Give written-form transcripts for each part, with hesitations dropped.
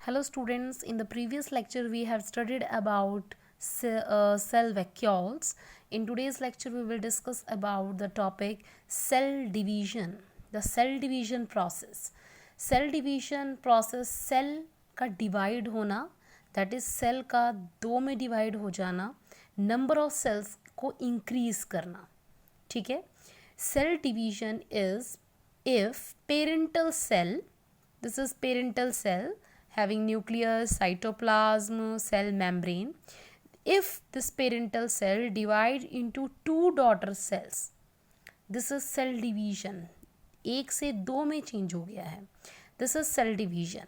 Hello students, in the previous lecture we have studied about cell vacuoles. In today's lecture we will discuss about the topic cell division, the cell division process. Cell division process, cell का divide होना, that is cell का दो में divide हो जाना, number of cells को increase करना, ठीक है. Cell division is if parental cell, this is parental cell having nucleus, cytoplasm, cell membrane. If this parental cell divide into two daughter cells, this is cell division. एक से दो में change हो गया है. This is cell division.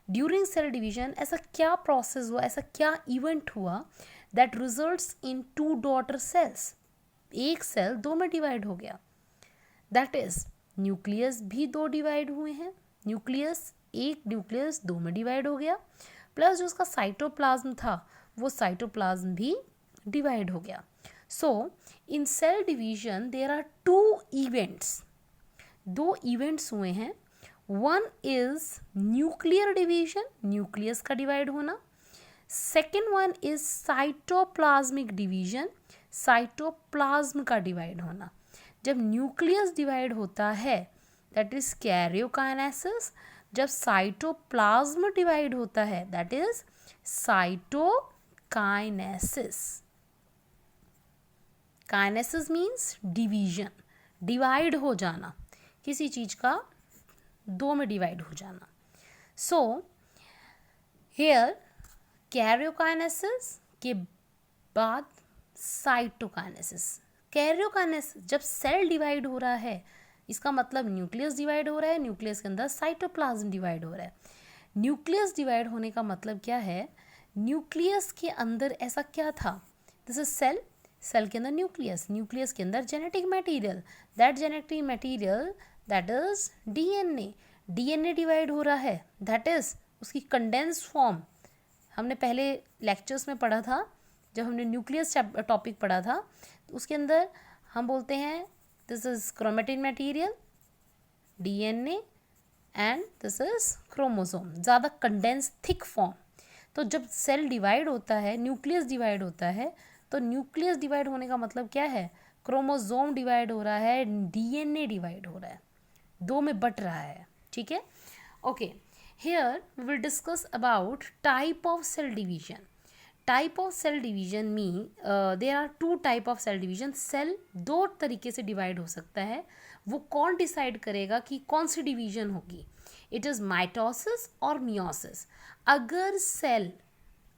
During cell division ऐसा क्या process हुआ, ऐसा क्या event हुआ that results in two daughter cells. एक सेल दो में डिवाइड हो गया. That is न्यूक्लियस भी दो डिवाइड हुए हैं. न्यूक्लियस एक न्यूक्लियस दो में डिवाइड हो गया, प्लस जो उसका साइटोप्लाज्म था वो साइटोप्लाज्म भी डिवाइड हो गया. So in cell division there are two events, दो इवेंट्स हुए हैं. One is nuclear division, nucleus का डिवाइड होना. Second one is cytoplasmic division, cytoplasm का डिवाइड होना. जब न्यूक्लियस डिवाइड होता है दैट इज कैरियोकाइनेसिस. जब साइटोप्लाज्म डिवाइड होता है that is cytokinesis. Kinesis means division, divide हो जाना, किसी चीज का दो में डिवाइड हो जाना. सो हियर कैरियोकाइनेसिस के बाद साइटोकाइनेसिस. कैरियोकाइनेसिस जब सेल डिवाइड हो रहा है, इसका मतलब न्यूक्लियस डिवाइड हो रहा है, न्यूक्लियस के अंदर साइटोप्लाज्म डिवाइड हो रहा है. न्यूक्लियस डिवाइड होने का मतलब क्या है, न्यूक्लियस के अंदर ऐसा क्या था, दिस इज सेल, सेल के अंदर न्यूक्लियस, न्यूक्लियस के अंदर genetic material, that genetic material that is DNA. DNA divide हो रहा है, दैट इज उसकी कंडेंस्ड फॉर्म. हमने पहले लेक्चर्स में पढ़ा था, जब हमने न्यूक्लियस टॉपिक पढ़ा था, तो उसके अंदर हम बोलते हैं this is chromatin material, DNA and this is chromosome. ज़्यादा कंडेंस थिक फॉर्म. तो जब सेल डिवाइड होता है, न्यूक्लियस डिवाइड होता है, तो न्यूक्लियस डिवाइड होने का मतलब क्या है, क्रोमोसोम डिवाइड हो रहा है, डीएनए डिवाइड हो रहा है, दो में बट रहा है. ठीक है. Okay, here we will discuss about type of cell division. Type of cell division में there are two type of cell division. Cell दो तरीके से डिवाइड हो सकता है. वो कौन डिसाइड करेगा कि कौन सी डिवीजन होगी. इट इज़ माइटोसिस और मियोसिस.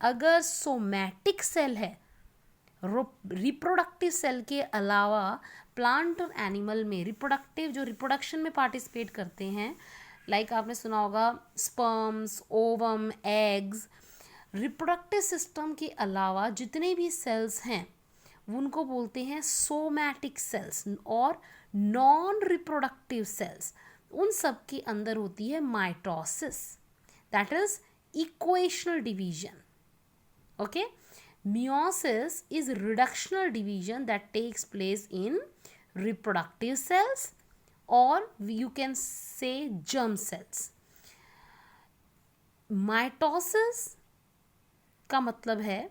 अगर सोमैटिक सेल है, रिप्रोडक्टिव सेल के अलावा प्लांट और एनिमल में रिप्रोडक्टिव, जो रिप्रोडक्शन में पार्टिसिपेट करते हैं, लाइक आपने सुना होगा sperms, ovum, eggs. Reproductive system के अलावा जितने भी सेल्स हैं उनको बोलते हैं सोमैटिक सेल्स और नॉन रिप्रोडक्टिव सेल्स. उन सब के अंदर होती है mitosis, that is equational division. Okay. Meiosis is reductional division that takes place in reproductive cells और you can say germ cells. Mitosis का मतलब है,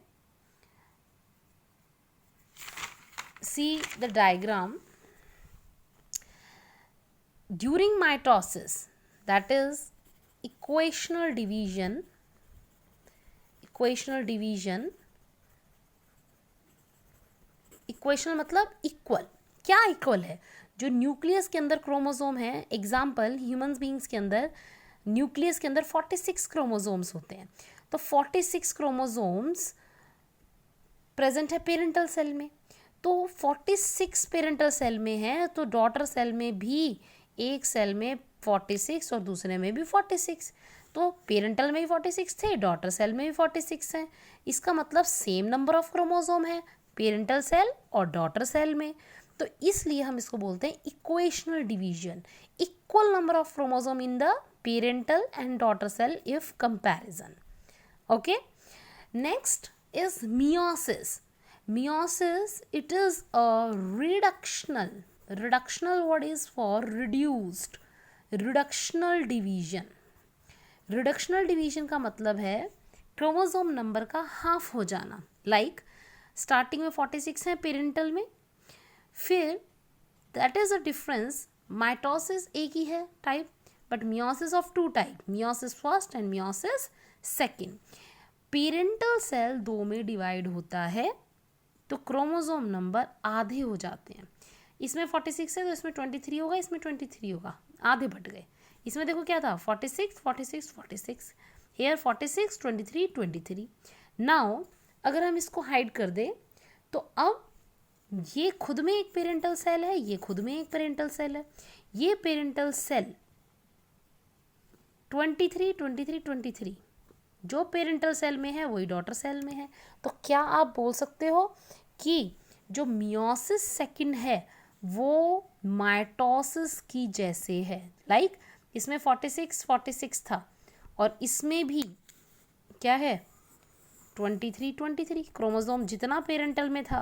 see the diagram, during mitosis that is equational division. Equational division, equational मतलब equal. क्या equal है, जो nucleus के अंदर क्रोमोसोम है, एग्जाम्पल ह्यूमन बींग्स के अंदर न्यूक्लियस के अंदर 46 क्रोमोसोम्स होते हैं. तो 46 क्रोमोसोम्स प्रेजेंट है पेरेंटल सेल में. तो 46 पेरेंटल सेल में है, तो डॉटर सेल में भी एक सेल में 46 और दूसरे में भी 46. तो पेरेंटल में भी 46 थे, डॉटर सेल में भी 46 हैं. इसका मतलब सेम नंबर ऑफ क्रोमोसोम है पेरेंटल सेल और डॉटर सेल में. तो इसलिए हम इसको बोलते हैं equational division. Equal number of chromosome in the parental and daughter cell if comparison. Okay, next is meiosis. Meiosis, it is a reductional word is for reduced, reductional division. Reductional division का मतलब है chromosome number का half हो जाना। Like starting में 46 है parental में, फिर that is a difference. Mitosis एक ही है type, but meiosis of two type, meiosis first and meiosis second. Parental cell दो में डिवाइड होता है तो क्रोमोसोम नंबर आधे हो जाते हैं। इसमें 46 है तो इसमें 23 होगा, इसमें 23 होगा, आधे बट गए। इसमें देखो क्या था, 46 46 46, हेयर 46 23 23। नाउ अगर हम इसको हाइड कर दें तो अब ये खुद में एक पेरेंटल सेल है, ये खुद में एक पेरेंटल सेल है। ये पेरेंटल सेल 23 23 23 जो पेरेंटल सेल में है वही डॉटर सेल में है। तो क्या आप बोल सकते हो कि जो मियोसिस सेकंड है वो माइटोसिस की जैसे है। लाइक इसमें 46 46 था और इसमें भी क्या है, 23 23। क्रोमोसोम जितना पेरेंटल में था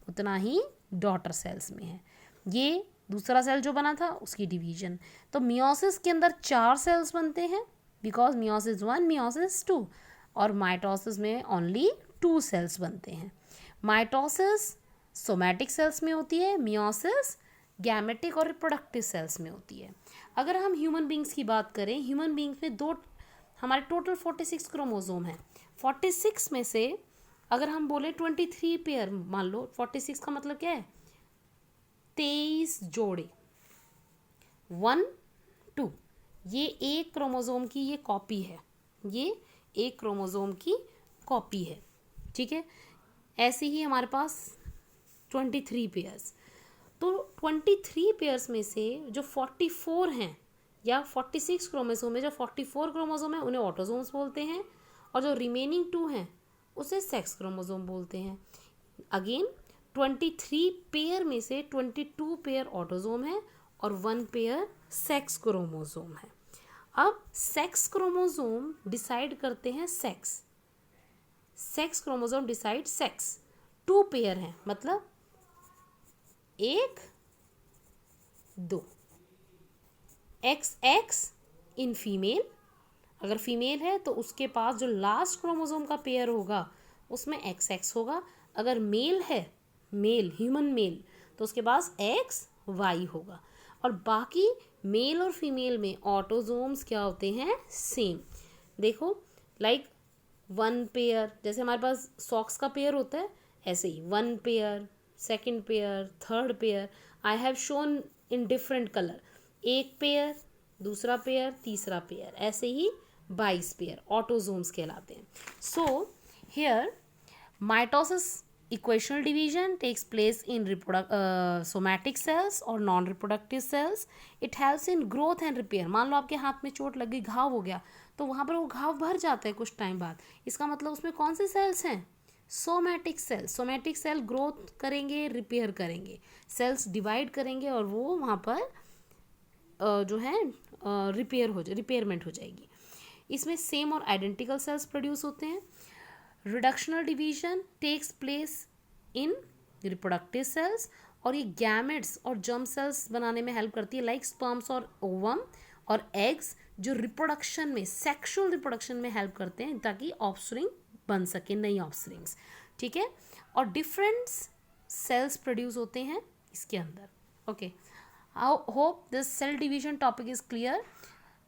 उतना ही डॉटर सेल्स में है। ये दूसरा सेल जो बना था उसकी डिवीजन। तो मियोसिस के अंदर 4 सेल्स बनते हैं बिकॉज मियोसिस 1 मियोसिस 2, और माइटोसिस में ओनली 2 सेल्स बनते हैं। माइटोसिस सोमैटिक सेल्स में होती है, मियोसिस गैमेटिक और रिप्रोडक्टिव सेल्स में होती है। अगर हम ह्यूमन बींग्स की बात करें, ह्यूमन बींग्स में हमारे टोटल 46 क्रोमोसोम हैं। 46 में से अगर हम बोले 23 पेयर, मान लो 46 का मतलब क्या है, 23 जोड़े, 1 2। ये एक क्रोमोसोम की ये कॉपी है, ये एक क्रोमोसोम की कॉपी है, ठीक है। ऐसे ही हमारे पास 23 पेयर्स। तो 23 पेयर्स में से जो 44 हैं या 46 क्रोमोसोम में जो 44 क्रोमोसोम है उन्हें ऑटोसोम्स बोलते हैं, और जो रिमेनिंग 2 हैं उसे सेक्स क्रोमोसोम बोलते हैं। अगेन 23 पेयर में से 22 पेयर ऑटोसोम है और 1 पेयर सेक्स क्रोमोसोम है। अब सेक्स क्रोमोसोम डिसाइड करते हैं sex, sex chromosome decide sex. 2 pair हैं मतलब 1 2, XX इन फीमेल। अगर फीमेल है तो उसके पास जो लास्ट क्रोमोसोम का पेयर होगा उसमें XX होगा। अगर मेल है, मेल ह्यूमन मेल, तो उसके पास XY होगा। और बाकी मेल और फीमेल में ऑटोसोम्स क्या होते हैं, सेम। देखो लाइक 1 पेयर, जैसे हमारे पास सॉक्स का पेयर होता है ऐसे ही 1 pair, second pair, third pair. I have shown in different colour. एक पेयर, दूसरा पेयर, तीसरा पेयर, ऐसे ही 22 पेयर ऑटोसोम्स कहलाते हैं। So here mitosis equational division takes place in somatic cells or non-reproductive cells. It helps in growth and repair. मान लो आपके हाथ में चोट लग गई, घाव हो गया, तो वहाँ पर वो घाव भर जाता है कुछ टाइम बाद। इसका मतलब उसमें कौन से सेल्स हैं, somatic cell. Somatic cell growth करेंगे, रिपेयर करेंगे, सेल्स डिवाइड करेंगे और वो वहाँ पर जो है रिपेयरमेंट हो जाएगी। इसमें सेम और आइडेंटिकल सेल्स प्रोड्यूस होते हैं। Reductional division takes place in reproductive cells, और ये गैमेट्स और जर्म सेल्स बनाने में हेल्प करती है, लाइक स्पर्म्स और ओवम और एग्स, जो रिप्रोडक्शन में, सेक्सुअल रिप्रोडक्शन में हेल्प करते हैं ताकि ऑफस्प्रिंग बन सके, नई ऑफस्प्रिंग्स, ठीक है। और डिफरेंट सेल्स प्रोड्यूस होते हैं इसके अंदर। Okay, I hope this cell division topic is clear.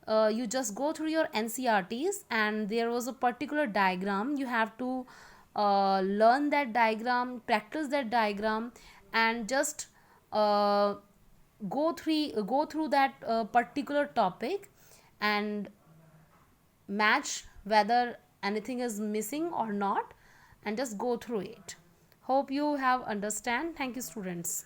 You just go through your NCRTs and there was a particular diagram. You have to learn that diagram, practice that diagram, and just go through that particular topic and match whether anything is missing or not, and just go through it. Hope you have understand. Thank you, students.